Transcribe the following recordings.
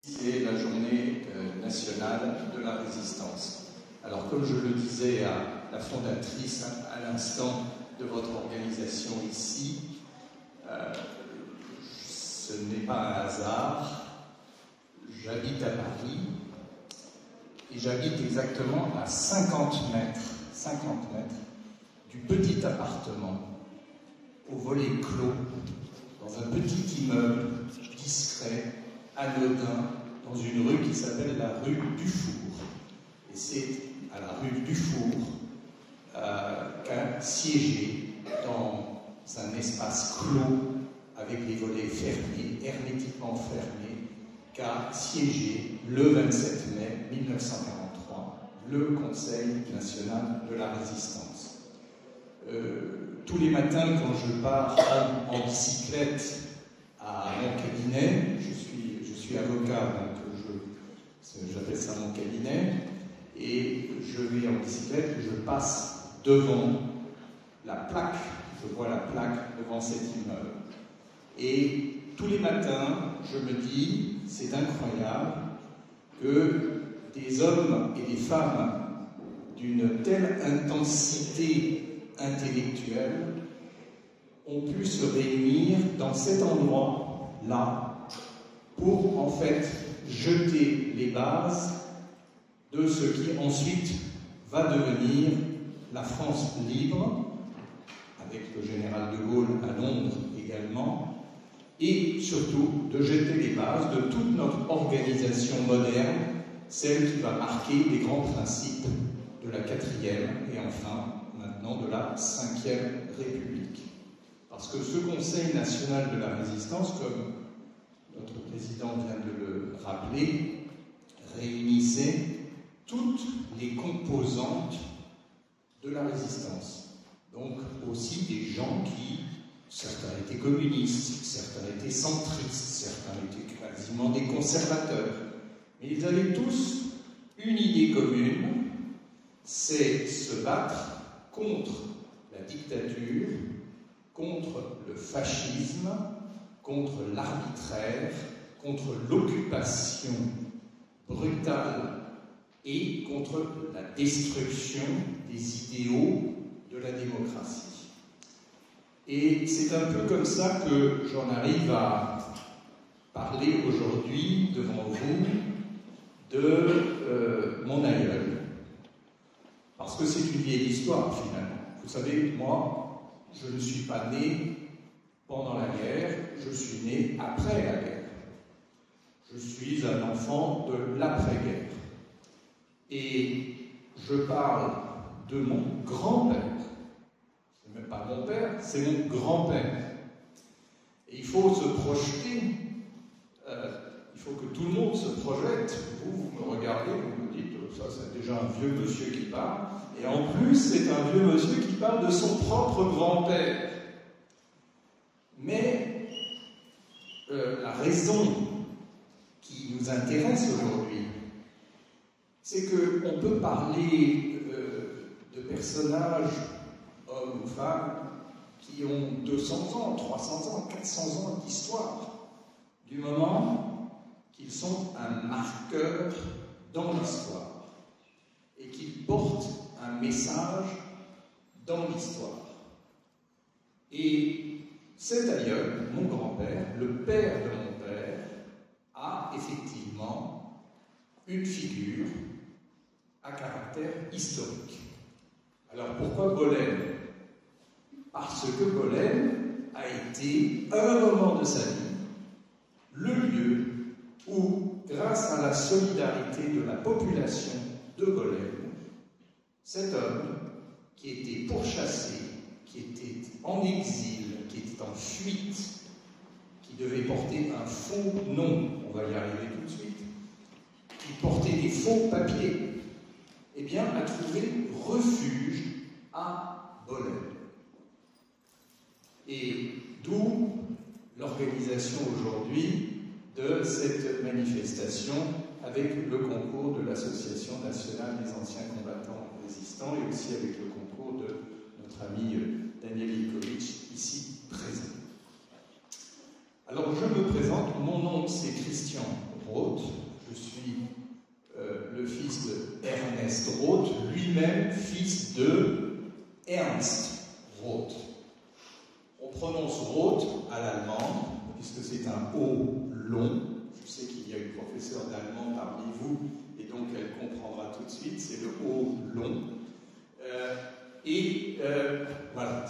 C'est la journée nationale de la résistance. Alors, comme je le disais à la fondatrice à l'instant de votre organisation ici, ce n'est pas un hasard. J'habite à Paris et j'habite exactement à 50 mètres du petit appartement au volet clos, dans un petit immeuble discret, anodin, dans une rue qui s'appelle la rue Dufour. Et c'est à la rue Dufour qu'a siégé dans un espace clos avec les volets fermés, hermétiquement fermés, qu'a siégé le 27 mai 1943 le Conseil national de la résistance. Tous les matins, quand je pars en bicyclette à mon cabinet, je suis avocat, donc j'appelle ça mon cabinet, et je vais en bicyclette, je passe devant la plaque, je vois la plaque devant cet immeuble. Et tous les matins, je me dis, c'est incroyable que des hommes et des femmes d'une telle intensité intellectuelle ont pu se réunir dans cet endroit-là pour en fait jeter les bases de ce qui ensuite va devenir la France libre, avec le général de Gaulle à Londres également, et surtout de jeter les bases de toute notre organisation moderne, celle qui va marquer les grands principes de la 4e et enfin maintenant de la 5e République. Parce que ce Conseil national de la résistance, comme notre président vient de le rappeler, réunissait toutes les composantes de la résistance. Donc aussi des gens qui, certains étaient communistes, certains étaient centristes, certains étaient quasiment des conservateurs. Mais ils avaient tous une idée commune, c'est se battre contre la dictature, contre le fascisme, contre l'arbitraire, contre l'occupation brutale et contre la destruction des idéaux de la démocratie. Et c'est un peu comme ça que j'en arrive à parler aujourd'hui devant vous de mon aïeul. Parce que c'est une vieille histoire finalement. Vous savez, moi, je ne suis pas né pendant la guerre, je suis né après la guerre. Je suis un enfant de l'après-guerre. Et je parle de mon grand-père. C'est même pas mon père, c'est mon grand-père. Et il faut se projeter, il faut que tout le monde se projette. Vous me regardez, vous me dites, ça c'est déjà un vieux monsieur qui parle. Et en plus, c'est un vieux monsieur qui parle de son propre grand-père. Mais la raison qui nous intéresse aujourd'hui, c'est qu'on peut parler de personnages, hommes ou femmes, qui ont 200 ans, 300 ans, 400 ans d'histoire, du moment qu'ils sont un marqueur dans l'histoire et qu'ils portent un message dans l'histoire. Et cet aïeul, mon grand-père, le père de mon père, a effectivement une figure à caractère historique. Alors pourquoi Bolène? Parce que Bolène a été, à un moment de sa vie, le lieu où, grâce à la solidarité de la population de Bolène, cet homme qui était pourchassé, qui était en exil, qui était en fuite, qui devait porter un faux nom, on va y arriver tout de suite, qui portait des faux papiers, eh bien, a trouvé refuge à Bolène. Et d'où l'organisation aujourd'hui de cette manifestation avec le concours de l'Association nationale des anciens combattants résistants et aussi avec le concours de notre ami Daniel Ivkovic, ici présent. Alors je me présente, mon nom c'est Christian Roth, lui-même fils de Ernst Roth. On prononce Roth à l'allemande, puisque c'est un O long. Je sais qu'il y a une professeure d'allemand parmi vous, et donc elle comprendra tout de suite, c'est le O long. Voilà.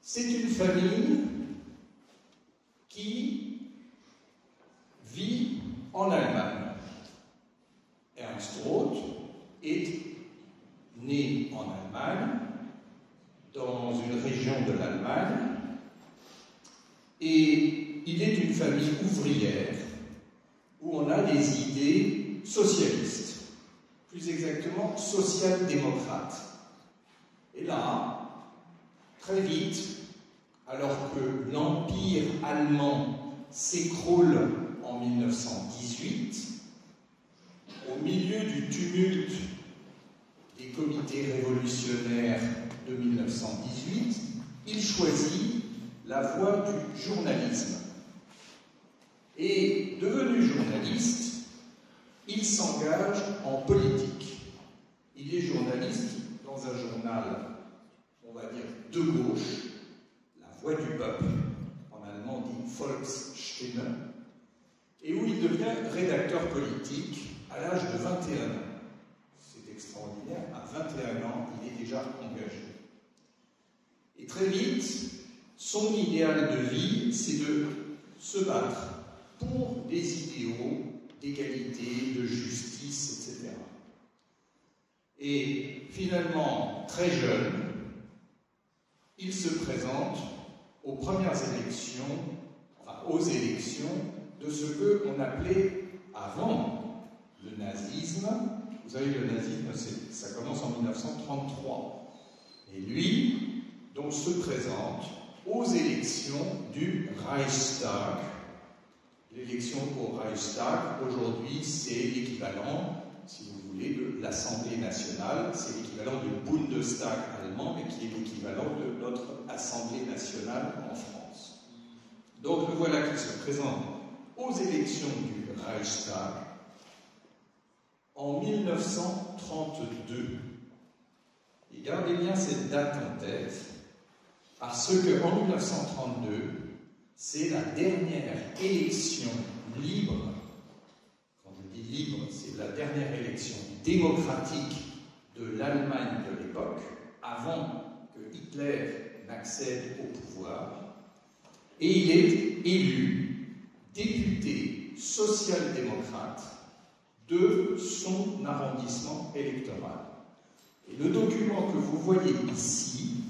C'est une famille qui vit en Allemagne. Ernst Roth est né en Allemagne, dans une région de l'Allemagne, et il est d'une famille ouvrière où on a des idées socialistes, plus exactement social-démocrates. Et là, très vite, alors que l'Empire allemand s'écroule en 1918, au milieu du tumulte des comités révolutionnaires de 1918, il choisit la voie du journalisme. Et devenu journaliste, il s'engage en politique. Il est journaliste dans un journal, on va dire, de gauche, La Voix du Peuple, en allemand dit Volksstimme, et où il devient rédacteur politique à l'âge de 21 ans. C'est extraordinaire, à 21 ans, il est déjà engagé. Et très vite, son idéal de vie, c'est de se battre pour des idéaux d'égalité, de justice, etc. Et finalement, très jeune, il se présente aux premières élections, aux élections de ce qu'on appelait avant le nazisme. Vous savez, le nazisme, ça commence en 1933. Et lui, donc, se présente aux élections du Reichstag. L'élection au Reichstag, aujourd'hui, c'est l'équivalent, si vous voulez, de l'Assemblée nationale. C'est l'équivalent du Bundestag allemand, mais qui est l'équivalent de notre Assemblée nationale en France. Donc, le voilà qui se présente aux élections du Reichstag en 1932. Et gardez bien cette date en tête, parce qu'en 1932, c'est la dernière élection libre. Quand je dis libre, c'est la dernière élection démocratique de l'Allemagne de l'époque, avant que Hitler n'accède au pouvoir. Et il est élu député social-démocrate de son arrondissement électoral. Et le document que vous voyez ici,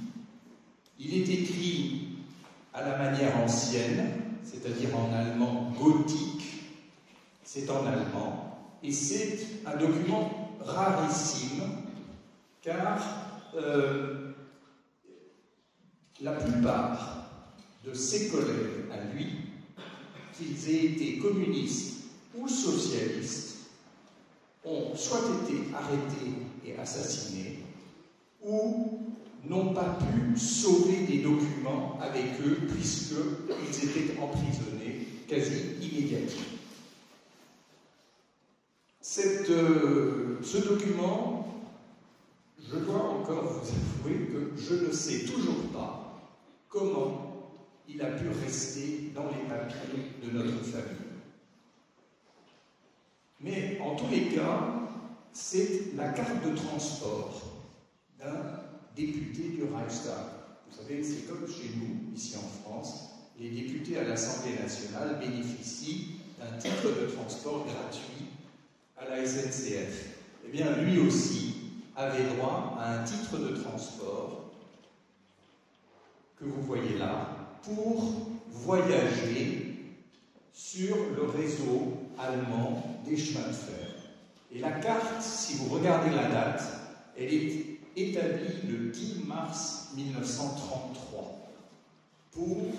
il est écrit à la manière ancienne, c'est-à-dire en allemand gothique, c'est en allemand, et c'est un document rarissime, car la plupart de ses collègues à lui, qu'ils aient été communistes ou socialistes, ont soit été arrêtés et assassinés, ou n'ont pas pu sauver des documents avec eux, puisqu'ils étaient emprisonnés quasi immédiatement. Ce document, je dois encore vous avouer que je ne sais toujours pas comment il a pu rester dans les papiers de notre famille. Mais en tous les cas, c'est la carte de transport d'un député du Reichstag. Vous savez, c'est comme chez nous, ici en France, les députés à l'Assemblée nationale bénéficient d'un titre de transport gratuit à la SNCF. Eh bien, lui aussi avait droit à un titre de transport que vous voyez là, pour voyager sur le réseau allemand des chemins de fer. Et la carte, si vous regardez la date, elle est établie le 10 mars 1933 pour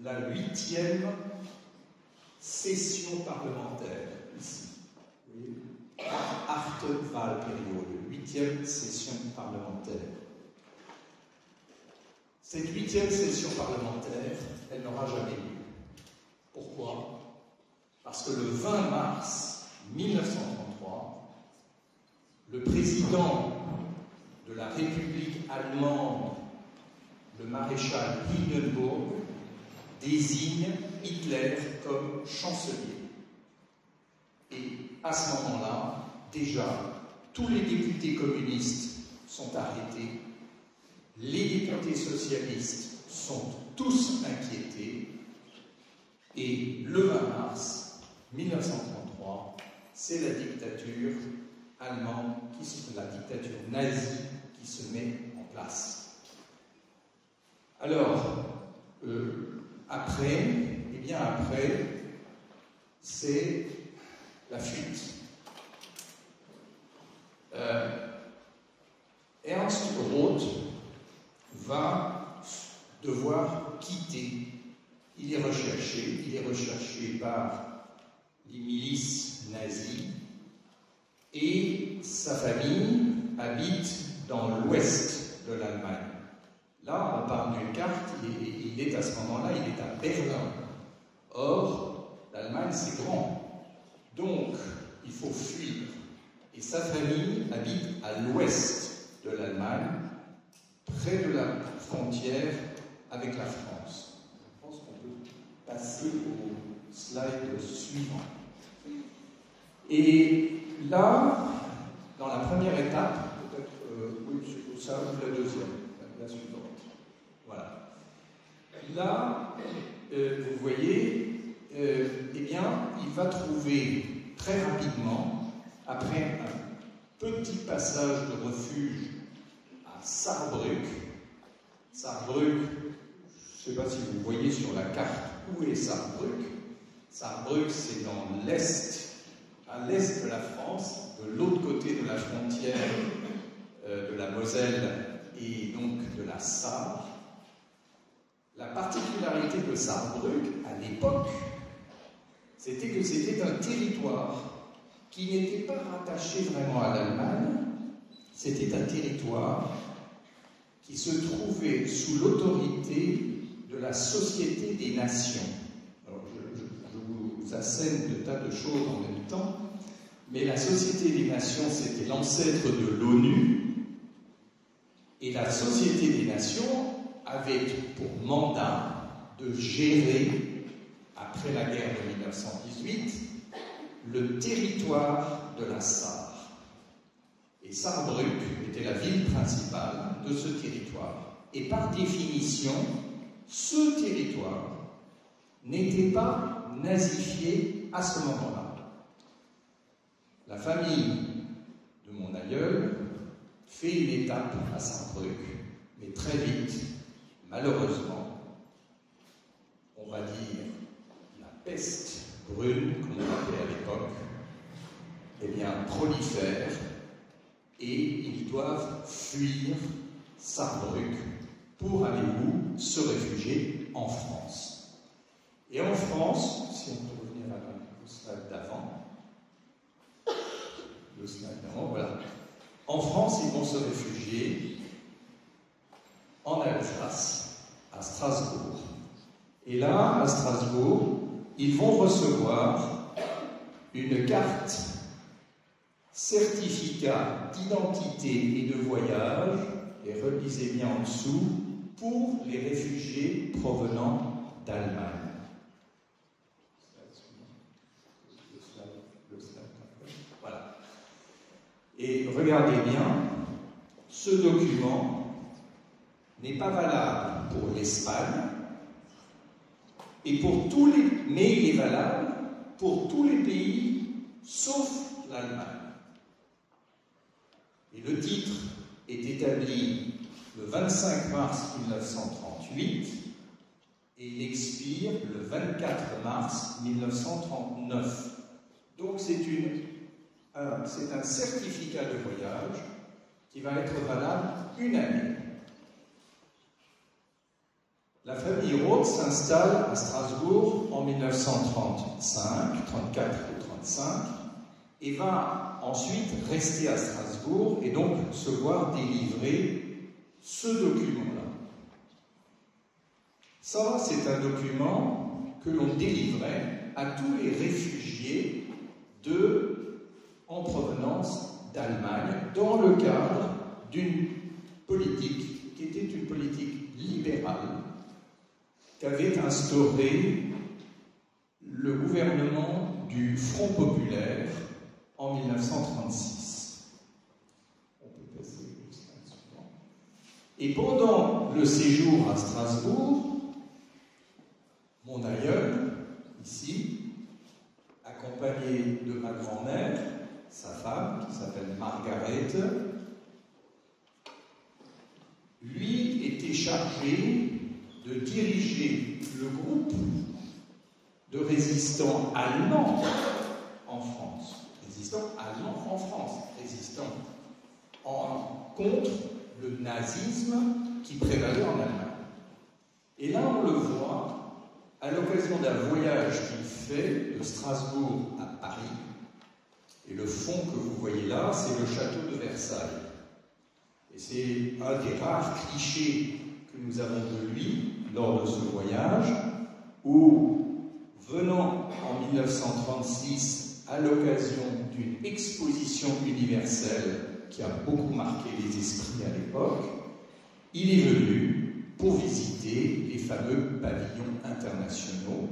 la 8e session parlementaire, ici. Vous voyez, Wahlperiode, 8e session parlementaire. Cette 8e session parlementaire, elle n'aura jamais lieu. Pourquoi? Parce que le 20 mars 1933, le président la République allemande, le maréchal Hindenburg désigne Hitler comme chancelier. Et à ce moment-là, déjà, tous les députés communistes sont arrêtés, les députés socialistes sont tous inquiétés, et le 20 mars 1933, c'est la dictature allemande, la dictature nazie qui se met en place. Alors, après, c'est la fuite. Ernst Roth va devoir quitter. Il est recherché par les milices nazies et sa famille habite dans l'ouest de l'Allemagne. Là, on parle d'une carte, il est à ce moment-là, il est à Berlin. Or, l'Allemagne, c'est grand. Donc, il faut fuir. Et sa famille habite à l'ouest de l'Allemagne, près de la frontière avec la France. Je pense qu'on peut passer au slide suivant. Et là, dans la première étape, peut-être, oui, c'est ça, ou la deuxième, la suivante. Voilà. Là, vous voyez, eh bien, il va trouver très rapidement, après un petit passage de refuge à Saarbrück. Saarbrück, je ne sais pas si vous voyez sur la carte où est Saarbrück. Saarbrück, c'est dans l'est, à l'est de la France, de l'autre côté de la frontière de la Moselle et donc de la Sarre. La particularité de Saarbrück, à l'époque, c'était que c'était un territoire qui n'était pas rattaché vraiment à l'Allemagne, c'était un territoire qui se trouvait sous l'autorité de la Société des Nations. Alors, je vous assène de tas de choses en même temps, mais la Société des Nations, c'était l'ancêtre de l'ONU, et la Société des Nations avait pour mandat de gérer, après la guerre de 1918, le territoire de la Sarre. Et Saarbrück était la ville principale de ce territoire. Et par définition, ce territoire n'était pas nazifié à ce moment-là. La famille de mon aïeul fait une étape à Saarbrück, mais très vite, malheureusement, on va dire la peste brune, comme on l'appelait à l'époque, eh bien, prolifère et ils doivent fuir Saarbrück pour aller où? Se réfugier en France. Et en France, si on peut revenir au slide d'avant, voilà. En France, ils vont se réfugier en Alsace, à Strasbourg. Et là, à Strasbourg, ils vont recevoir une carte certificat d'identité et de voyage, et relisez bien en dessous, pour les réfugiés provenant d'Allemagne. Voilà. Et regardez bien, ce document n'est pas valable pour l'Espagne, et pour tous les, mais il est valable pour tous les pays sauf l'Allemagne. Et le titre est établi le 25 mars 1938 et il expire le 24 mars 1939. Donc c'est un certificat de voyage qui va être valable une année. La famille Roth s'installe à Strasbourg en 1935, 34 et 35, et va ensuite rester à Strasbourg et donc se voir délivrer ce document-là. Ça, c'est un document que l'on délivrait à tous les réfugiés en provenance d'Allemagne dans le cadre d'une libérale qu'avait instauré le gouvernement du Front populaire en 1936. On peut passer au slide suivant. Et pendant le séjour à Strasbourg, mon aïeul, ici, accompagné de ma grand-mère, sa femme, qui s'appelle Margaret, lui était chargé de diriger le groupe de résistants allemands en France. Résistants allemands en France. Résistants contre le nazisme qui prévalait en Allemagne. Et là, on le voit à l'occasion d'un voyage qu'il fait de Strasbourg à Paris. Et le fond que vous voyez là, c'est le château de Versailles. Et c'est un des rares clichés que nous avons de lui lors de ce voyage, où, venant en 1936 à l'occasion d'une exposition universelle qui a beaucoup marqué les esprits à l'époque, il est venu pour visiter les fameux pavillons internationaux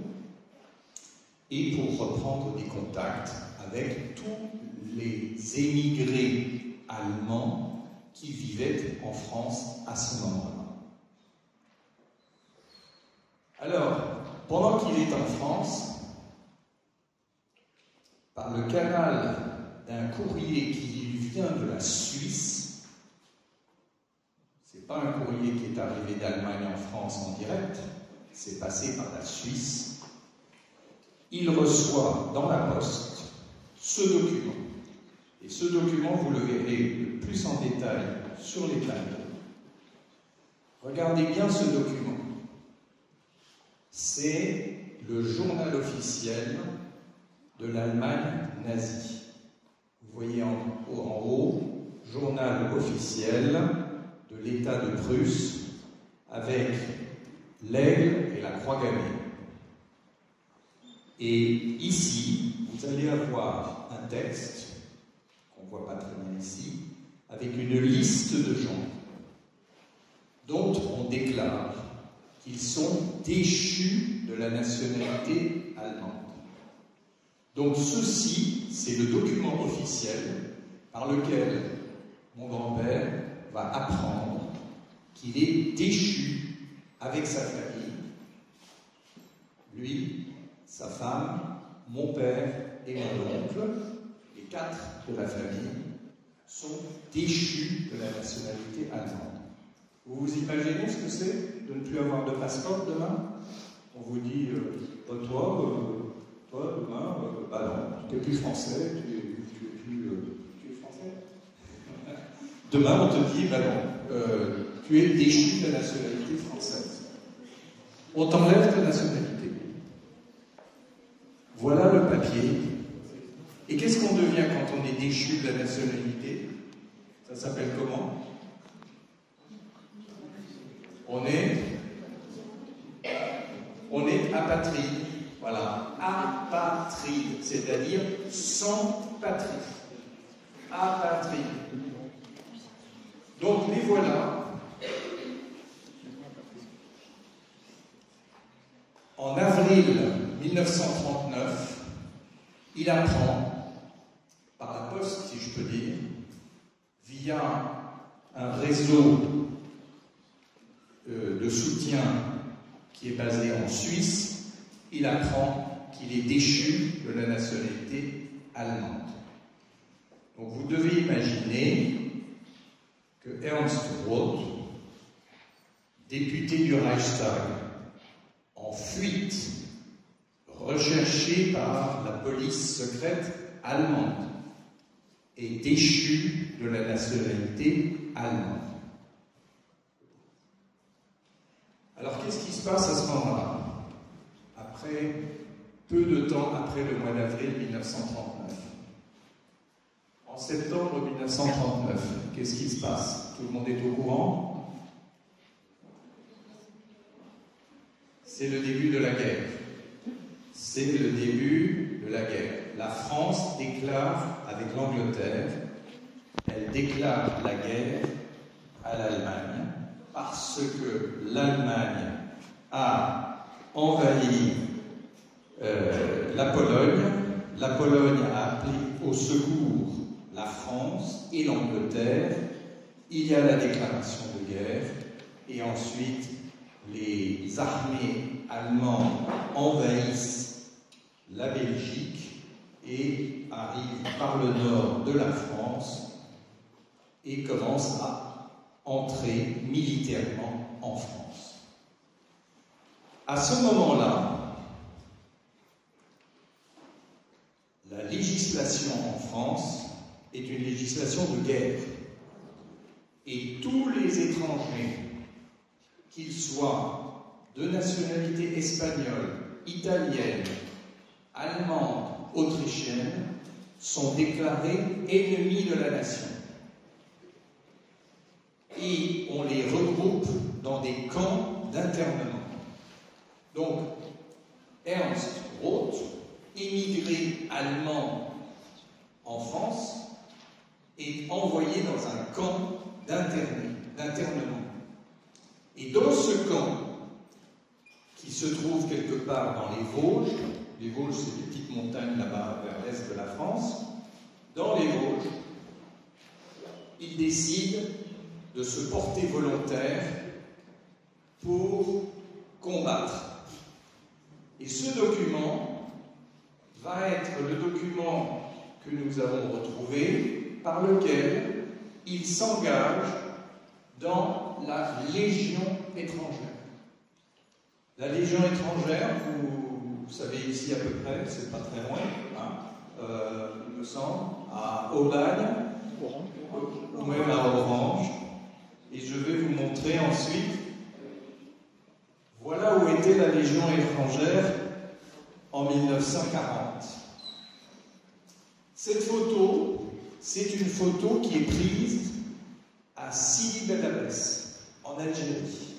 et pour reprendre des contacts avec tous les émigrés allemands qui vivaient en France à ce moment-là. Alors, pendant qu'il est en France, par le canal d'un courrier qui lui vient de la Suisse, c'est pas un courrier qui est arrivé d'Allemagne en France en direct, c'est passé par la Suisse, il reçoit dans la poste ce document. Et ce document, vous le verrez le plus en détail sur les tableaux. Regardez bien ce document. C'est le journal officiel de l'Allemagne nazie. Vous voyez en haut, journal officiel de l'État de Prusse avec l'aigle et la croix gammée. Et ici, vous allez avoir un texte, qu'on ne voit pas très bien ici, avec une liste de gens dont on déclare qu'ils sont déchus de la nationalité allemande. Donc ceci, c'est le document officiel par lequel mon grand-père va apprendre qu'il est déchu avec sa famille, lui, sa femme, mon père et mon oncle, les 4 de la famille, sont déchus de la nationalité allemande. Vous vous imaginez ce que c'est de ne plus avoir de passeport demain? On vous dit, toi, demain, bah non, tu n'es plus français, tu es français. Demain, on te dit, bah non, tu es déchu de la nationalité française. On t'enlève ta nationalité. Voilà le papier. Et qu'est-ce qu'on devient quand on est déchu de la nationalité? Ça s'appelle comment? On est apatride. Voilà, apatride, c'est-à-dire sans patrie. Apatride. Donc les voilà. En avril 1939, il apprend, par la poste, si je peux dire, via un réseau de soutien qui est basé en Suisse, il apprend qu'il est déchu de la nationalité allemande. Donc vous devez imaginer que Ernst Roth, député du Reichstag, en fuite, recherché par la police secrète allemande, est déchu de la nationalité allemande. Alors qu'est-ce qui se passe à ce moment-là? Peu de temps après le mois d'avril 1939. En septembre 1939, qu'est-ce qui se passe? Tout le monde est au courant? C'est le début de la guerre. C'est le début de la guerre. La France déclare, avec l'Angleterre, elle déclare la guerre à l'Allemagne parce que l'Allemagne a envahi la Pologne. La Pologne a appelé au secours la France et l'Angleterre. Il y a la déclaration de guerre et ensuite les armées allemandes envahissent la Belgique et arrivent par le nord de la France et commencent à entrer militairement en France. À ce moment-là, la législation en France est une législation de guerre. Et tous les étrangers, qu'ils soient de nationalité espagnole, italienne, allemande, autrichienne, sont déclarés ennemis de la nation. Et on les regroupe dans des camps d'internement. Donc, Ernst Roth, immigré allemand en France, est envoyé dans un camp d'internement. Et dans ce camp, qui se trouve quelque part dans les Vosges c'est des petites montagnes là-bas vers l'est de la France, dans les Vosges, il décide de se porter volontaire pour combattre. Et ce document va être le document que nous avons retrouvé par lequel il s'engage dans la Légion étrangère. La Légion étrangère, vous savez ici à peu près, c'est pas très loin, il me semble, à Aubagne, ou même à Orange. Et je vais vous montrer ensuite, voilà où était la Légion étrangère en 1940. Cette photo, c'est une photo qui est prise à Sidi Bel Abbès, en Algérie.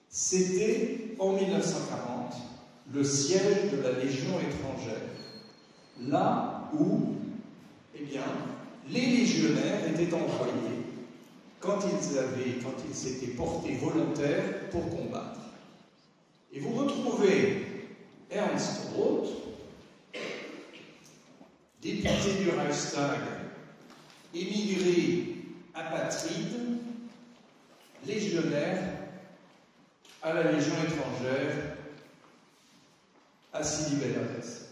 C'était, en 1940, le siège de la Légion étrangère. Là où, eh bien, les légionnaires étaient envoyés quand ils s'étaient portés volontaires pour combattre. Et vous retrouvez Ernst Roth, député du Reichstag, émigré apatride, légionnaire à la Légion étrangère à Sidi Bel Abbès.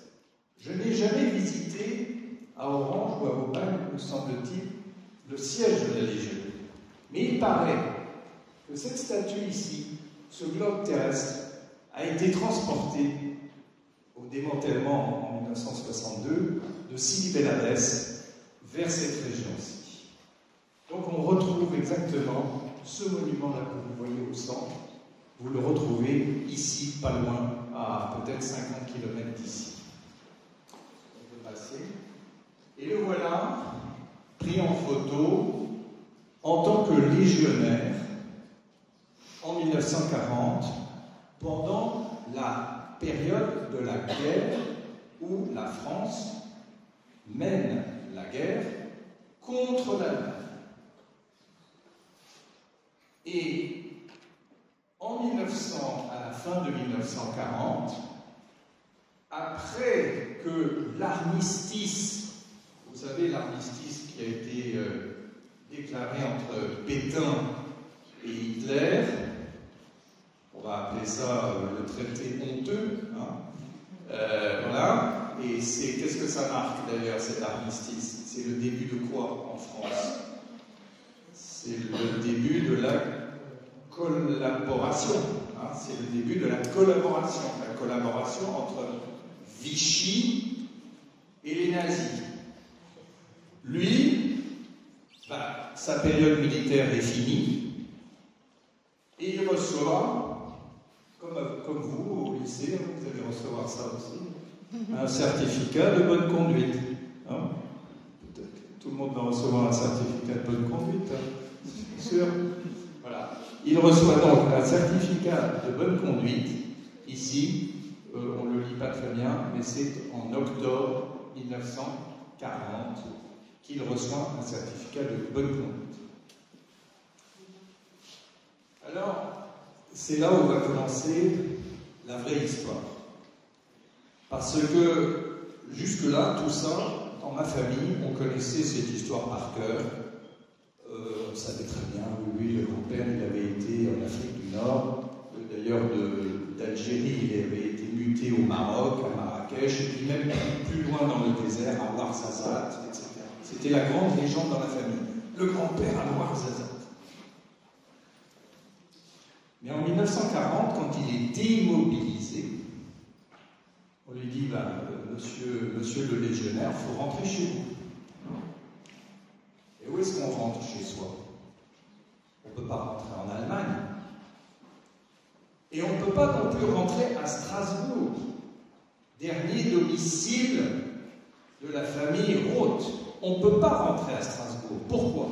Je n'ai jamais visité à Orange ou à Aubagne, me semble-t-il, le siège de la Légion. Mais il paraît que cette statue ici, ce globe terrestre, a été transporté au démantèlement en 1962 de Sidi Bel Abbès vers cette région-ci. Donc on retrouve exactement ce monument-là que vous voyez au centre. Vous le retrouvez ici, pas loin, à peut-être 50 km d'ici. On peut passer. Et le voilà, pris en photo, en tant que légionnaire, en 1940, pendant la période de la guerre où la France mène la guerre contre l'Allemagne. Et à la fin de 1940, après que l'armistice, vous savez l'armistice qui a été déclaré entre Pétain et Hitler, on va appeler ça le traité honteux, voilà, et qu'est-ce que ça marque d'ailleurs cet armistice? C'est le début de quoi en France? C'est le début de la collaboration, c'est le début de la collaboration entre Vichy et les nazis. Lui, sa période militaire est finie, et il reçoit, comme vous au lycée, vous allez recevoir ça aussi, un certificat de bonne conduite. Peut-être que tout le monde va recevoir un certificat de bonne conduite, c'est sûr. Voilà. Il reçoit donc un certificat de bonne conduite, ici, on ne le lit pas très bien, mais c'est en octobre 1940 qu'il reçoit un certificat de bonne conduite. Alors, c'est là où va commencer la vraie histoire. Parce que, jusque-là, tout ça, dans ma famille, on connaissait cette histoire par cœur. On savait très bien, oui, le grand-père, il avait été en Afrique du Nord. D'ailleurs, d'Algérie, il avait été muté au Maroc, à Marrakech, et puis même plus loin dans le désert, à Ouarzazate, etc. C'était la grande légende dans la famille. Le grand-père à Ouarzazate. Mais en 1940, quand il est démobilisé, on lui dit, monsieur le légionnaire, il faut rentrer chez vous. Et où est-ce qu'on rentre chez soi? On ne peut pas rentrer en Allemagne. Et on ne peut pas non plus rentrer à Strasbourg, dernier domicile de la famille Roth. On ne peut pas rentrer à Strasbourg. Pourquoi?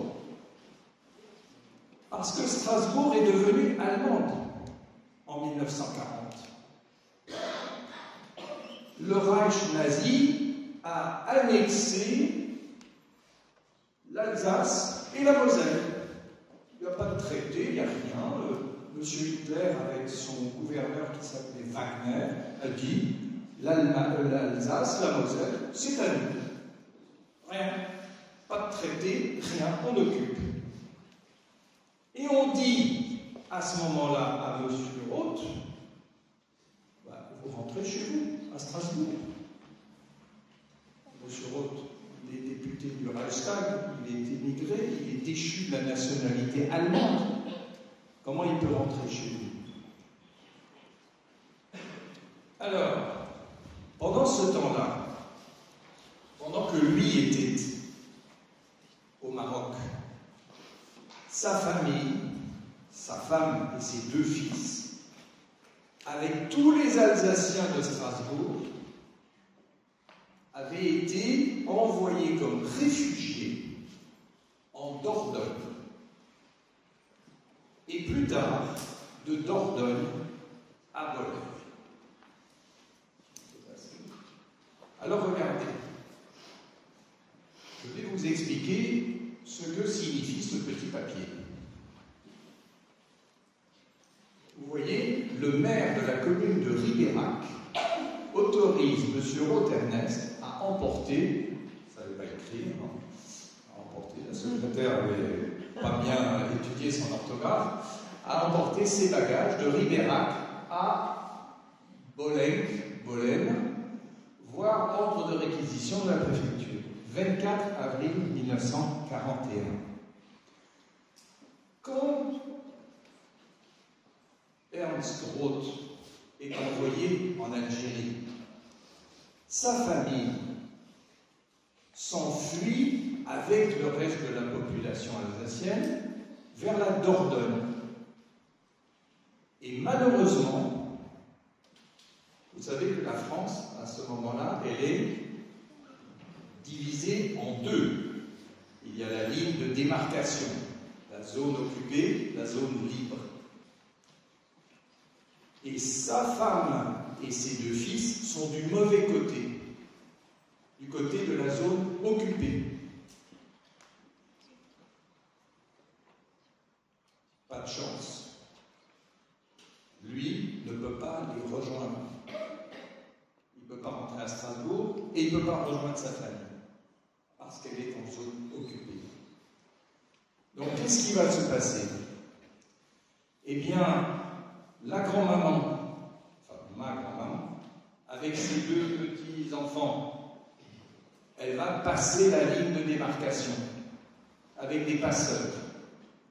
Parce que Strasbourg est devenue allemande en 1940. Le Reich nazi a annexé l'Alsace et la Moselle. Il n'y a pas de traité, il n'y a rien. Monsieur Hitler, avec son gouverneur qui s'appelait Wagner, a dit l'Alsace, la Moselle, c'est à nous. Rien. Pas de traité, rien, on occupe. Et on dit à ce moment-là à monsieur Roth, vous rentrez chez vous, à Strasbourg. Monsieur Roth, il est député du Reichstag, il est émigré, il est déchu de la nationalité allemande. Comment il peut rentrer chez lui? Alors, pendant ce temps-là, pendant que lui était au Maroc, sa famille, sa femme et ses 2 fils, avec tous les Alsaciens de Strasbourg, avaient été envoyés comme réfugiés en Dordogne. Et plus tard, de Dordogne à Bologne. Alors regardez, je vais vous expliquer ce que signifie ce petit papier. Vous voyez, le maire de la commune de Ribérac autorise M. Roth-Ernest à emporter, ça ne savait pas écrire, à emporter, la secrétaire n'avait pas bien étudié son orthographe, à emporter ses bagages de Ribérac à Bolène, voire ordre de réquisition de la préfecture. 24 avril 1941. Quand Ernst Roth est envoyé en Algérie, sa famille s'enfuit avec le reste de la population alsacienne vers la Dordogne. Et malheureusement, vous savez que la France, à ce moment-là, elle est divisée en 2. Il y a la ligne de démarcation, la zone occupée, la zone libre. Et sa femme et ses 2 fils sont du mauvais côté, du côté de la zone occupée. Pas de chance. Lui ne peut pas les rejoindre. Il ne peut pas rentrer à Strasbourg et il ne peut pas rejoindre sa famille parce qu'elle est en zone occupée. Donc qu'est-ce qui va se passer? Eh bien, la grand-maman, enfin ma grand-maman, avec ses 2 petits-enfants, elle va passer la ligne de démarcation avec des passeurs.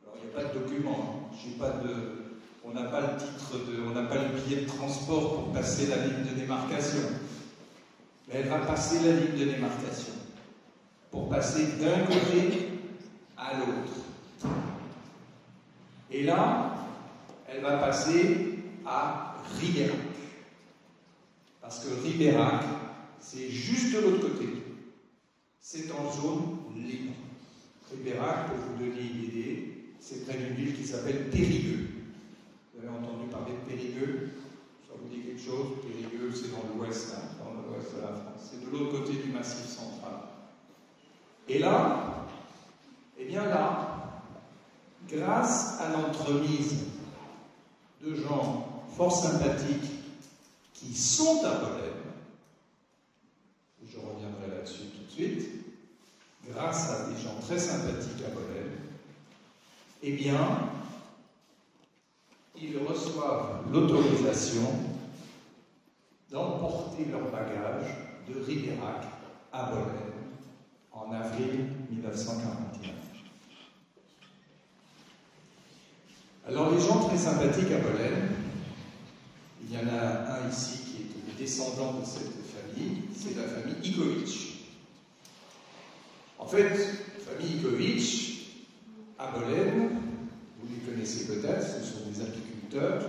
Alors il n'y a pas de document, on n'a pas le titre, on n'a pas le billet de transport pour passer la ligne de démarcation. Mais elle va passer la ligne de démarcation pour passer d'un côté à l'autre. Et là, elle va passer à Ribérac. Parce que Ribérac, c'est juste de l'autre côté. C'est en zone libre. Ribérac, pour vous donner une idée, c'est près d'une ville qui s'appelle Périgueux. Vous avez entendu parler de Périgueux? Ça vous dit quelque chose? Périgueux, c'est dans l'ouest, dans l'ouest de la France. C'est de l'autre côté du Massif central. Et là, eh bien là, grâce à l'entremise de gens fort sympathiques qui sont à Bolène. Je reviendrai là-dessus tout de suite. Grâce à des gens très sympathiques à Bolène, eh bien, ils reçoivent l'autorisation d'emporter leurs bagages de Ribérac à Bolène en avril 1941. Alors, les gens très sympathiques à Bolène, il y en a un ici qui est le descendant de cette famille, c'est la famille Ikovic. En fait, la famille Ikovic, à Bolène, vous les connaissez peut-être, ce sont des apiculteurs,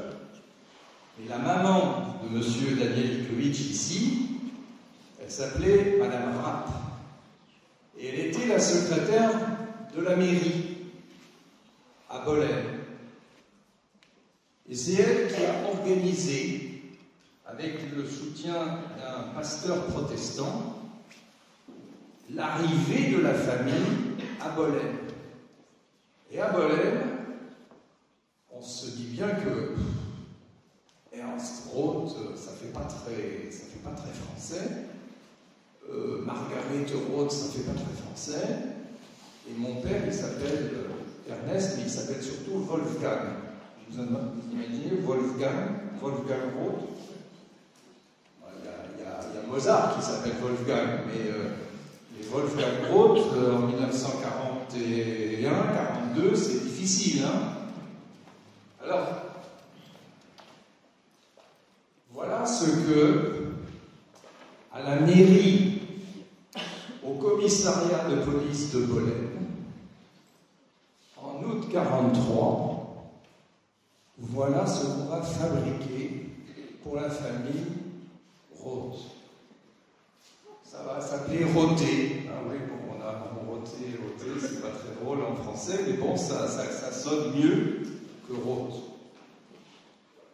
et la maman de M. Daniel Ikovic ici, elle s'appelait Madame Rapp, et elle était la secrétaire de la mairie à Bolène. Et c'est elle qui a organisé, avec le soutien d'un pasteur protestant, l'arrivée de la famille à Bolène. Et à Bolène, on se dit bien que Ernst Roth, ça fait pas très français. Margaret Roth, ça fait pas très français. Et mon père, il s'appelle Ernest, mais il s'appelle surtout Wolfgang. Vous imaginez Wolfgang Roth? Il y a Mozart qui s'appelle Wolfgang, mais Wolfgang Roth, en 1941-42, c'est difficile, hein? Alors, voilà ce que, à la mairie, au commissariat de police de Bolène, en août 1943, voilà ce qu'on va fabriquer pour la famille Roth. Ça va s'appeler Roté. Ah oui, bon, on a Roté, c'est pas très drôle en français, mais bon, ça sonne mieux que Roth.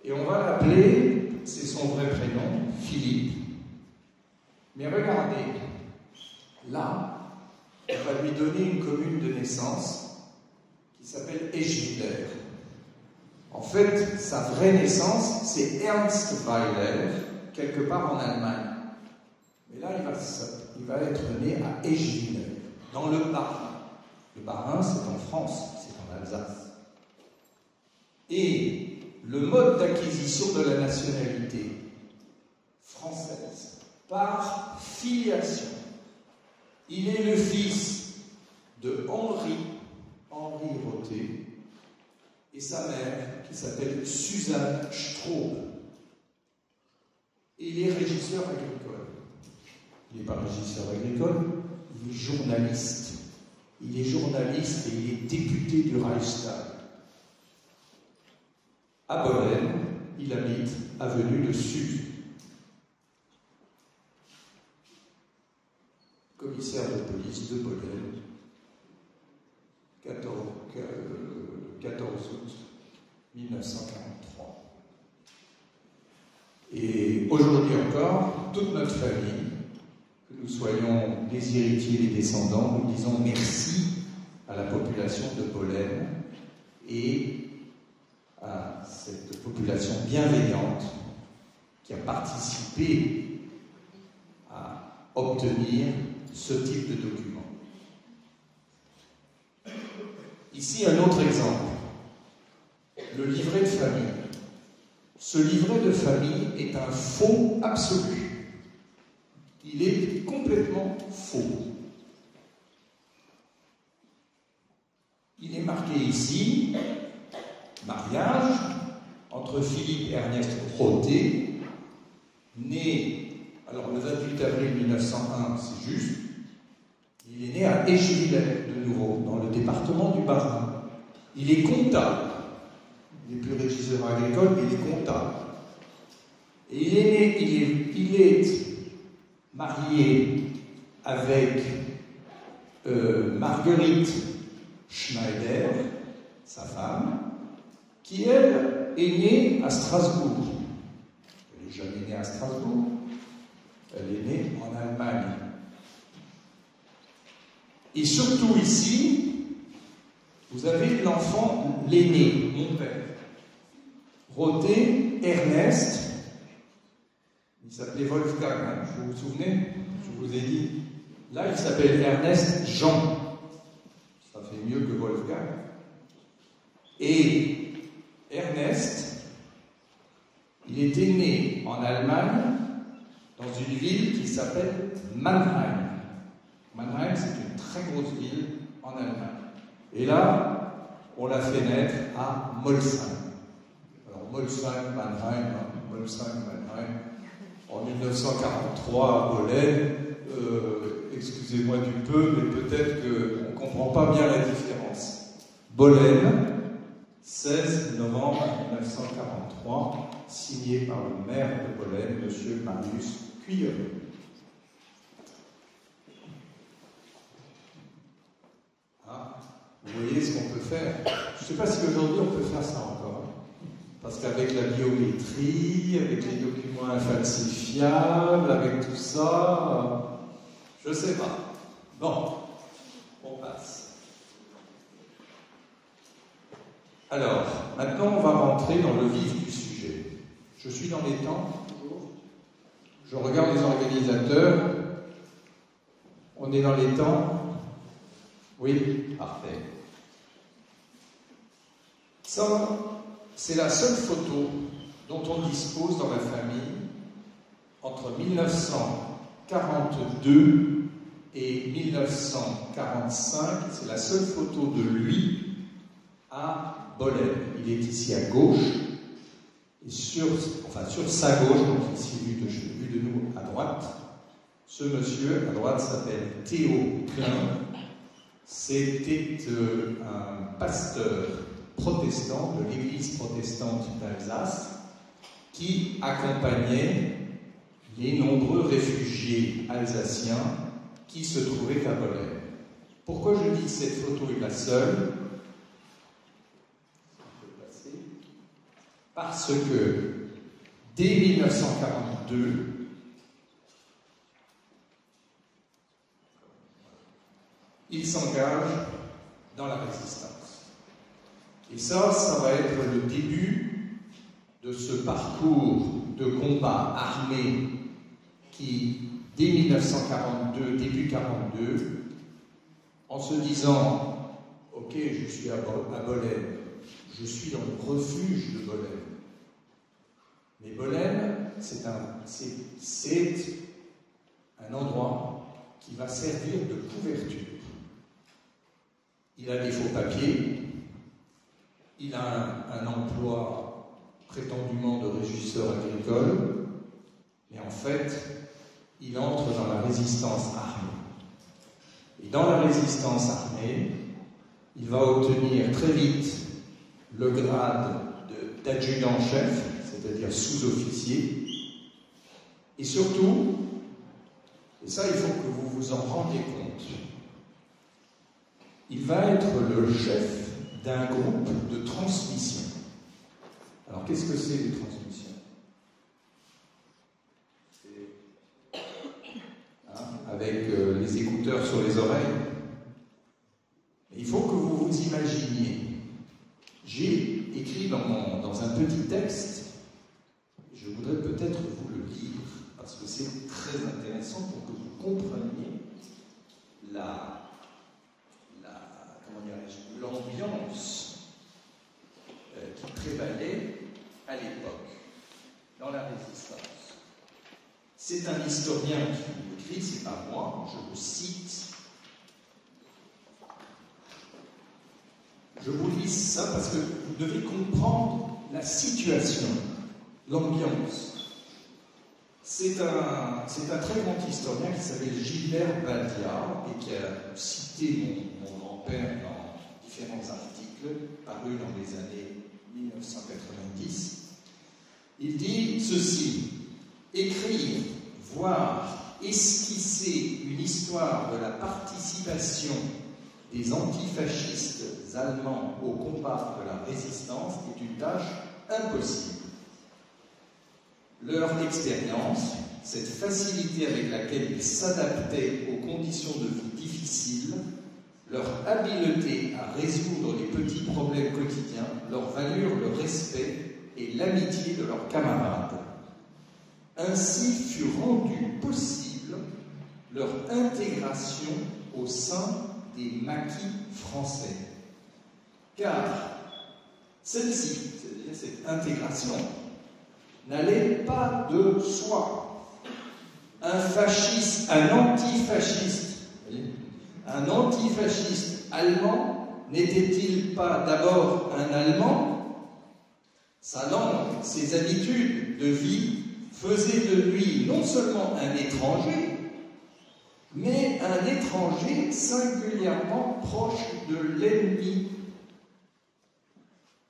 Et on va l'appeler, c'est son vrai prénom, Philippe. Mais regardez, là, on va lui donner une commune de naissance qui s'appelle Eschwiller. En fait, sa vraie naissance, c'est Ernst Weiler, quelque part en Allemagne. Mais là, il va être né à Eschwiller, dans le Bas-Rhin. Le Bas-Rhin, c'est en France, c'est en Alsace. Et le mode d'acquisition de la nationalité française, par filiation. Il est le fils de Henri Roté, et sa mère, qui s'appelle Suzanne Straub. Et il est régisseur agricole. Il n'est pas régisseur agricole, il est journaliste. Il est journaliste et il est député du Reichstag. À Bolène, il habite avenue de Sud. Commissaire de police de Bolène, 14 août 1943. Et aujourd'hui encore, toute notre famille, que nous soyons les héritiers, les descendants, nous disons merci à la population de Bolène et à cette population bienveillante qui a participé à obtenir ce type de document. Ici, un autre exemple. Le livret de famille. Ce livret de famille est un faux absolu. Il est complètement faux. Il est marqué ici, mariage entre Philippe et Ernest Roté, né, alors le 28 avril 1901, c'est juste, il est né à Eschwiller, de nouveau, dans le département du Bas-Rhin. Il est comptable. Il n'est plus régisseur agricole, mais il est comptable. Et il est marié avec Marguerite Schneider, sa femme, qui, elle, est née à Strasbourg. Elle n'est jamais née à Strasbourg, elle est née en Allemagne. Et surtout ici, vous avez l'enfant, l'aîné, mon père, Roté, Ernest, il s'appelait Wolfgang, hein, vous vous souvenez? Je vous ai dit. Là, il s'appelle Ernest Jean. Ça fait mieux que Wolfgang. Et Ernest, il était né en Allemagne, dans une ville qui s'appelle Mannheim. Mannheim, c'est une très grosse ville en Allemagne. Et là, on l'a fait naître à Molsheim. Alors, Molsheim, Mannheim, en 1943 à Bolène. Excusez-moi du peu, mais peut-être qu'on ne comprend pas bien la différence. Bolène, 16 novembre 1943, signé par le maire de Bolène, M. Marius Cuilleret. Vous voyez ce qu'on peut faire. Je ne sais pas si aujourd'hui on peut faire ça encore. Parce qu'avec la biométrie, avec les documents infalsifiables, avec tout ça, je ne sais pas. Bon, on passe. Alors, maintenant on va rentrer dans le vif du sujet. Je suis dans les temps, toujours. Je regarde les organisateurs. On est dans les temps. Oui, parfait. Ça, c'est la seule photo dont on dispose dans la famille entre 1942 et 1945. C'est la seule photo de lui à Bolène. Il est ici à gauche, et sur sa gauche, donc ici vu de nous à droite. Ce monsieur à droite s'appelle Théo Klein. C'était un pasteur protestant de l'église protestante d'Alsace qui accompagnait les nombreux réfugiés alsaciens qui se trouvaient à Bolène. Pourquoi je dis que cette photo est la seule? Parce que dès 1942, il s'engage dans la résistance. Et ça va être le début de ce parcours de combat armé qui, dès 1942, début 1942, en se disant « Ok, je suis à Bolène, je suis dans le refuge de Bolène. » Mais Bolène, c'est un endroit qui va servir de couverture. Il a des faux papiers, il a un emploi prétendument de régisseur agricole, mais en fait, il entre dans la résistance armée. Et dans la résistance armée, il va obtenir très vite le grade d'adjudant-chef, c'est-à-dire sous-officier, et surtout, et ça il faut que vous vous en rendiez compte, il va être le chef d'un groupe de transmission. Alors, qu'est-ce que c'est les transmissions? Avec les écouteurs sur les oreilles. Il faut que vous vous imaginiez. J'ai écrit dans un petit texte, je voudrais peut-être vous le lire, parce que c'est très intéressant pour que vous compreniez l'ambiance qui prévalait à l'époque dans la résistance. C'est un historien qui l'écrit, c'est pas moi, je vous cite. Je vous lis ça parce que vous devez comprendre la situation, l'ambiance. C'est un très grand historien qui s'appelle Gilbert Badia et qui a cité mon grand-père dans différents articles parus dans les années 1990. Il dit ceci: écrire, voir, esquisser une histoire de la participation des antifascistes allemands au combat de la résistance est une tâche impossible. Leur expérience, cette facilité avec laquelle ils s'adaptaient aux conditions de vie difficiles, leur habileté à résoudre les petits problèmes quotidiens, leur valurent le respect et l'amitié de leurs camarades. Ainsi fut rendue possible leur intégration au sein des maquis français. Car celle-ci, c'est-à-dire cette intégration, n'allait pas de soi. Un antifasciste allemand n'était-il pas d'abord un Allemand? Sa langue, ses habitudes de vie faisaient de lui non seulement un étranger, mais un étranger singulièrement proche de l'ennemi.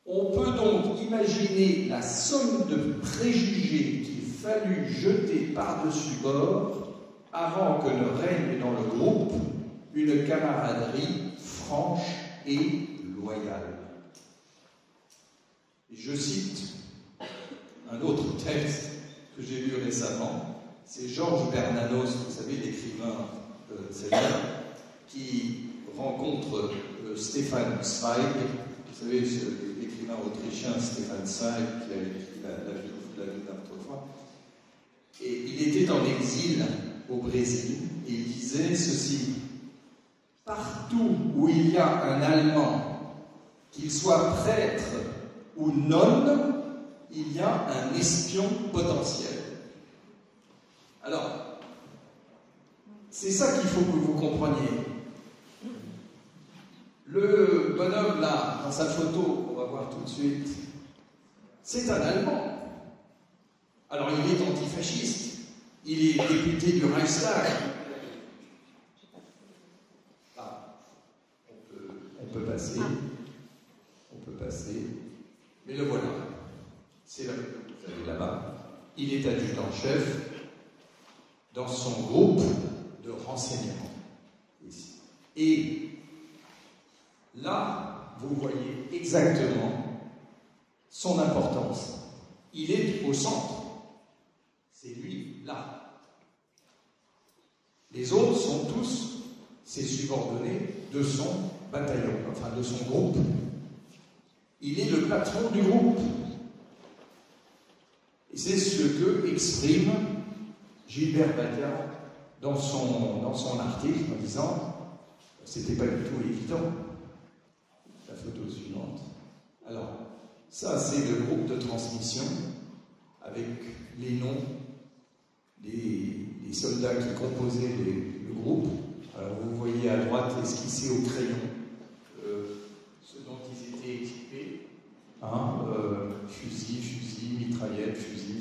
On peut donc imaginer la somme de préjugés qu'il fallut jeter par-dessus bord avant que ne règne dans le groupe une camaraderie franche et loyale. Et je cite un autre texte que j'ai lu récemment, c'est Georges Bernanos, vous savez, l'écrivain célèbre, qui rencontre Stefan Zweig, vous savez, l'écrivain autrichien Stefan Zweig, qui a écrit la vie d'autrefois. Et il était en exil au Brésil, et il disait ceci: partout où il y a un Allemand, qu'il soit prêtre ou nonne, il y a un espion potentiel. Alors, c'est ça qu'il faut que vous compreniez. Le bonhomme là, dans sa photo, qu'on va voir tout de suite, c'est un Allemand. Alors il est antifasciste, il est député du Reichstag. Ah, on peut passer, mais le voilà. C'est là, vous allez là-bas. Il est adjudant-chef dans son groupe de renseignement. Ici. Et là, vous voyez exactement son importance. Il est au centre. C'est lui, là. Les autres sont tous ses subordonnés de son bataillon, enfin de son groupe. Il est le patron du groupe. Et c'est ce que exprime Gilbert Badia dans son article en disant « c'était pas du tout évident ». La photo suivante. Alors, ça c'est le groupe de transmission avec les noms des soldats qui composaient le groupe. Alors vous voyez à droite esquissé au crayon ce dont ils étaient équipés. Fusil, mitraillette, fusil,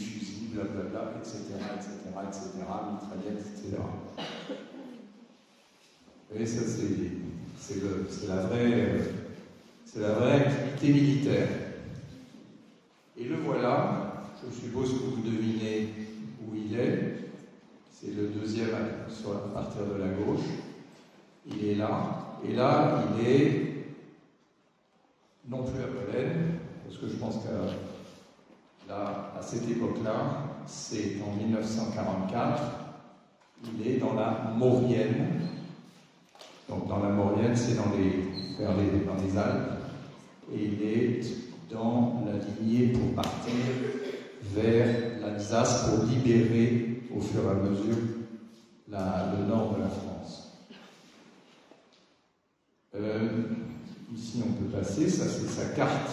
blablabla, etc., mitraillette, etc. Et ça c'est la vraie activité militaire. Et le voilà, je suppose que vous devinez où il est. C'est le deuxième à partir de la gauche. Il est là. Et là, il est non plus à Bolène, parce que je pense qu'à cette époque-là, c'est en 1944, il est dans la Maurienne. Donc dans la Maurienne, c'est dans les Alpes. Et il est dans la lignée pour partir vers l'Alsace pour libérer au fur et à mesure le nord de la France. Ici on peut passer, ça c'est sa carte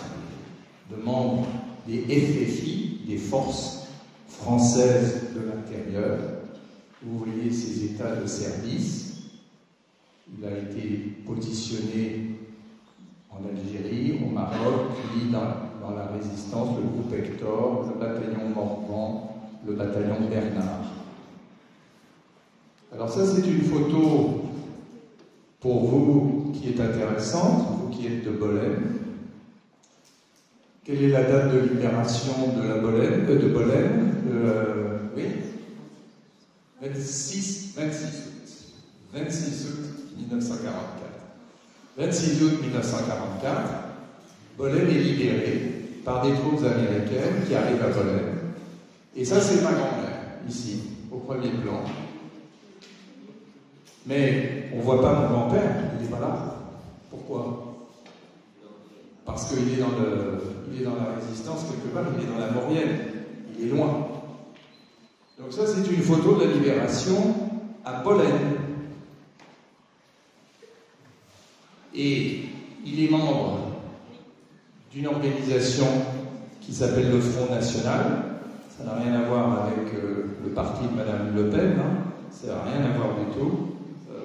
de membre des FFI, des forces françaises de l'intérieur. Vous voyez ses états de service. Il a été positionné en Algérie, au Maroc, puis dans la résistance, le groupe Hector, le bataillon Morvan, le bataillon Bernard. Alors ça, c'est une photo pour vous qui est intéressante, vous qui êtes de Bolène. Quelle est la date de libération de Bolène? Oui 26 août 1944. 26 août 1944, Bolène est libérée par des troupes américaines qui arrivent à Bolène. Et ça, c'est ma grand-mère, ici, au premier plan. Mais on ne voit pas mon grand-père, il n'est pas là. Pourquoi? parce qu'il est dans la résistance quelque part, il est dans la Maurienne, il est loin. Donc ça, c'est une photo de la libération à Pollen. Et il est membre d'une organisation qui s'appelle le Front National. Ça n'a rien à voir avec le parti de Madame Le Pen, hein. Ça n'a rien à voir du tout.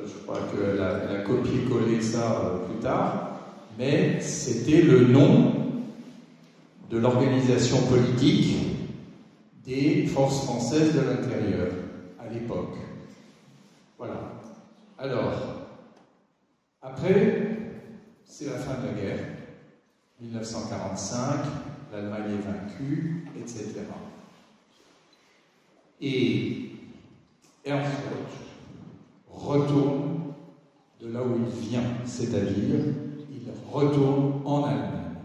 Je crois qu'elle a copié-collé ça plus tard. Mais c'était le nom de l'organisation politique des forces françaises de l'intérieur à l'époque. Voilà. Alors, après, c'est la fin de la guerre. 1945, l'Allemagne est vaincue, etc. Et Ernst retourne de là où il vient, c'est-à-dire il retourne en Allemagne.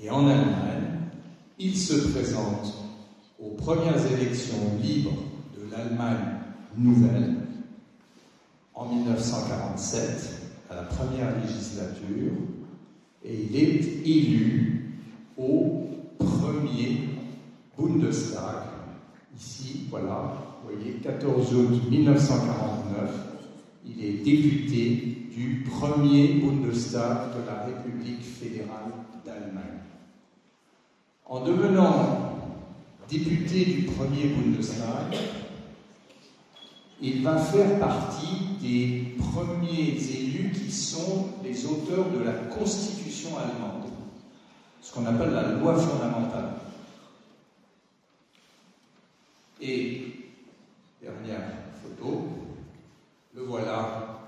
Et en Allemagne, il se présente aux premières élections libres de l'Allemagne nouvelle en 1947, à la première législature, et il est élu au premier Bundestag. Ici, voilà, vous voyez, 14 août 1949, il est député du premier Bundestag de la République fédérale d'Allemagne. En devenant député du premier Bundestag, il va faire partie des premiers élus qui sont les auteurs de la Constitution allemande, ce qu'on appelle la loi fondamentale. Et, dernière photo, le voilà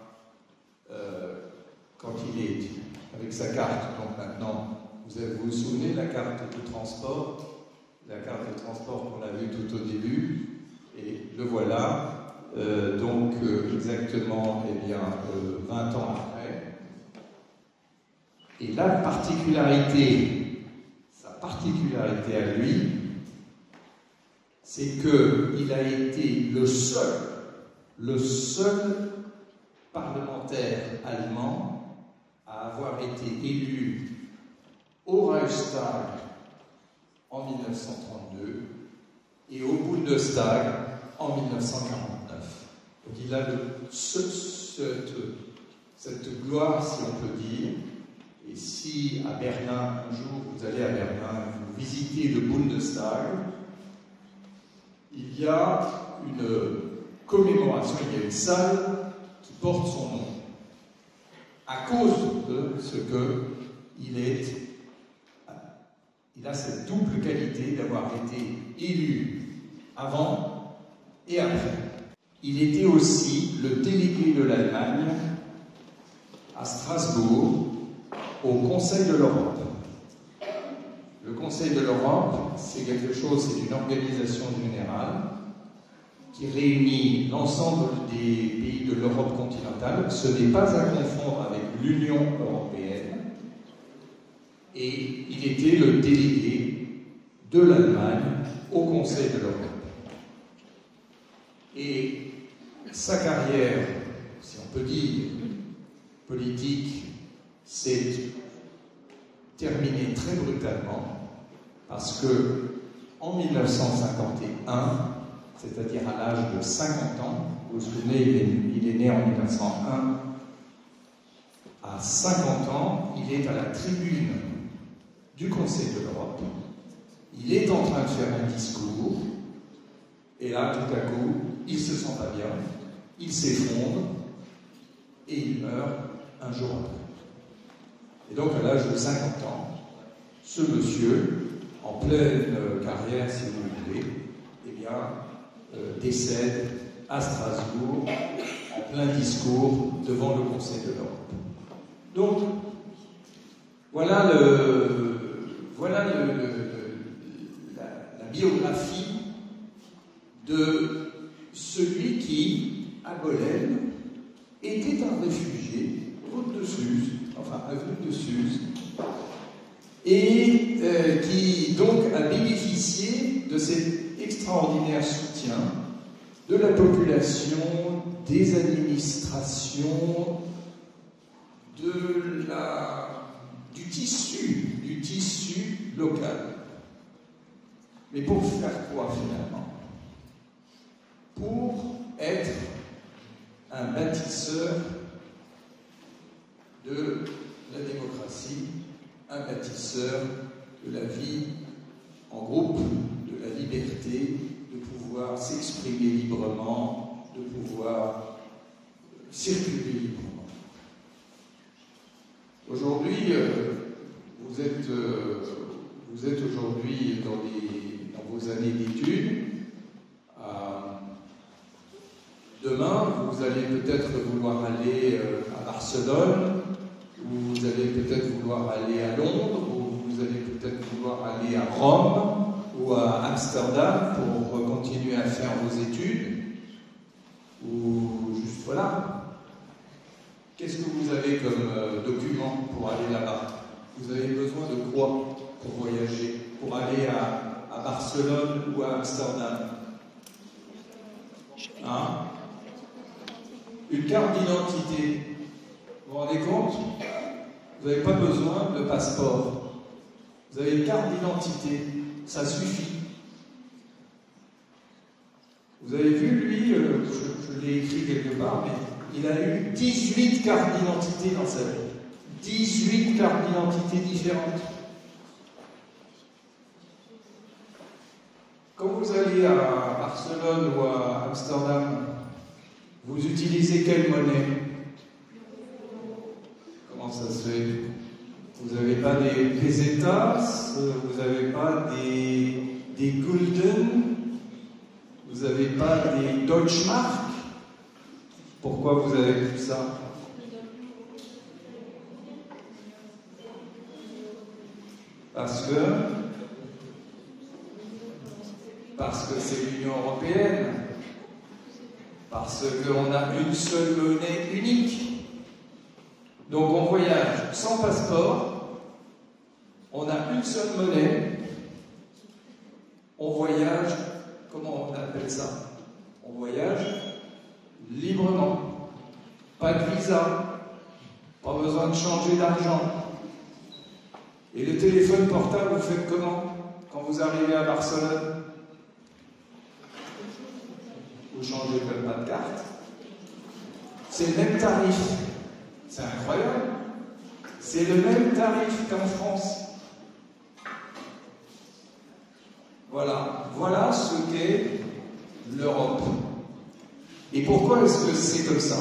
quand il est avec sa carte. Donc maintenant, vous vous souvenez de la carte de transport, la carte de transport qu'on a vue tout au début, et le voilà. Exactement, eh bien, 20 ans après. Et la particularité, sa particularité à lui, c'est qu'il a été le seul parlementaire allemand à avoir été élu au Reichstag en 1932 et au Bundestag en 1949. Donc il a cette gloire, si on peut dire. Et si à Berlin, un jour vous allez à Berlin, vous visitez le Bundestag, il y a une commémoration, il y a une salle qui porte son nom, à cause de ce qu'il a cette double qualité d'avoir été élu avant et après. Il était aussi le délégué de l'Allemagne à Strasbourg au Conseil de l'Europe. Le Conseil de l'Europe, c'est quelque chose, c'est une organisation générale qui réunit l'ensemble des pays de l'Europe continentale. Ce n'est pas à confondre avec l'Union européenne. Et il était le délégué de l'Allemagne au Conseil de l'Europe. Et sa carrière, si on peut dire, politique, s'est terminée très brutalement parce que en 1951, c'est-à-dire à l'âge de 50 ans, vous vous souvenez, il est né en 1901, à 50 ans, il est à la tribune du Conseil de l'Europe, il est en train de faire un discours, et là, tout à coup, il se sent pas bien, il s'effondre, et il meurt un jour après. Et donc, à l'âge de 50 ans, ce monsieur, en pleine carrière, si vous voulez, eh bien, décède à Strasbourg, en plein discours, devant le Conseil de l'Europe. Donc, voilà la biographie de celui qui, à Bolène, était un réfugié, route de Suse, enfin avenue de Suse, et qui donc a bénéficié de cet extraordinaire soutien de la population, des administrations, du tissu local. Mais pour faire quoi finalement? Pour être un bâtisseur de la démocratie, un bâtisseur de la vie en groupe, de la liberté, de pouvoir s'exprimer librement, de pouvoir circuler librement. Aujourd'hui, vous êtes aujourd'hui dans vos années d'études. Demain, vous allez peut-être vouloir aller à Barcelone, ou vous allez peut-être vouloir aller à Londres, ou vous allez peut-être vouloir aller à Rome ou à Amsterdam pour continuer à faire vos études, ou juste voilà. Qu'est-ce que vous avez comme document pour aller là-bas? Vous avez besoin de quoi pour voyager, pour aller à Barcelone ou à Amsterdam? Hein? Une carte d'identité. Vous vous rendez compte? Vous n'avez pas besoin de passeport. Vous avez une carte d'identité. Ça suffit. Vous avez vu, lui, je l'ai écrit quelque part, mais il a eu 18 cartes d'identité dans sa vie. 18 cartes d'identité différentes. Quand vous allez à Barcelone ou à Amsterdam, vous utilisez quelle monnaie? Comment ça se fait? Vous n'avez pas des pesetas, vous n'avez pas des gulden, vous n'avez pas des Deutschmark. Pourquoi vous avez tout ça? Parce que c'est l'Union européenne. Parce qu'on a une seule monnaie unique. Donc on voyage sans passeport, on a une seule monnaie, on voyage, comment on appelle ça? On voyage librement. Pas de visa, pas besoin de changer d'argent. Et le téléphone portable, vous faites comment quand vous arrivez à Barcelone? Vous changez même pas de carte. C'est le même tarif. C'est incroyable. C'est le même tarif qu'en France. Voilà ce qu'est l'Europe. Et pourquoi est-ce que c'est comme ça?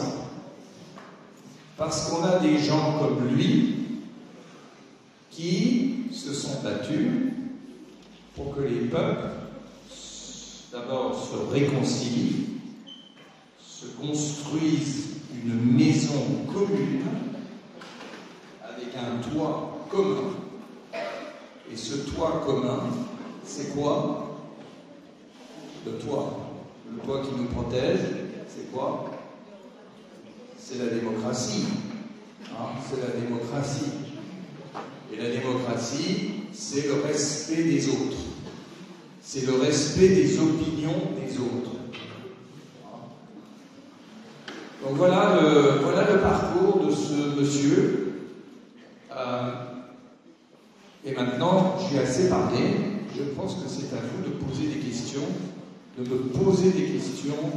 Parce qu'on a des gens comme lui qui se sont battus pour que les peuples d'abord se réconcilient, se construisent une maison commune avec un toit commun. Et ce toit commun, c'est quoi? Le toit qui nous protège, c'est quoi? C'est la démocratie. C'est la démocratie. Et la démocratie, c'est le respect des autres. C'est le respect des opinions des autres. Donc voilà le parcours de ce monsieur. Et maintenant, j'ai assez parlé. Je pense que c'est à vous de poser des questions, de me poser des questions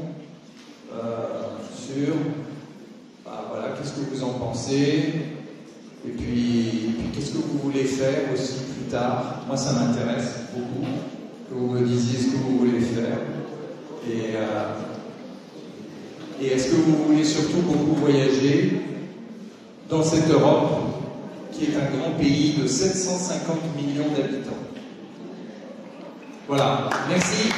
sur voilà, qu'est-ce que vous en pensez, et puis qu'est-ce que vous voulez faire aussi plus tard. Moi, ça m'intéresse beaucoup que vous me disiez ce que vous voulez faire. Et est-ce que vous voulez surtout beaucoup voyager dans cette Europe qui est un grand pays de 750 millions d'habitants? Voilà, merci.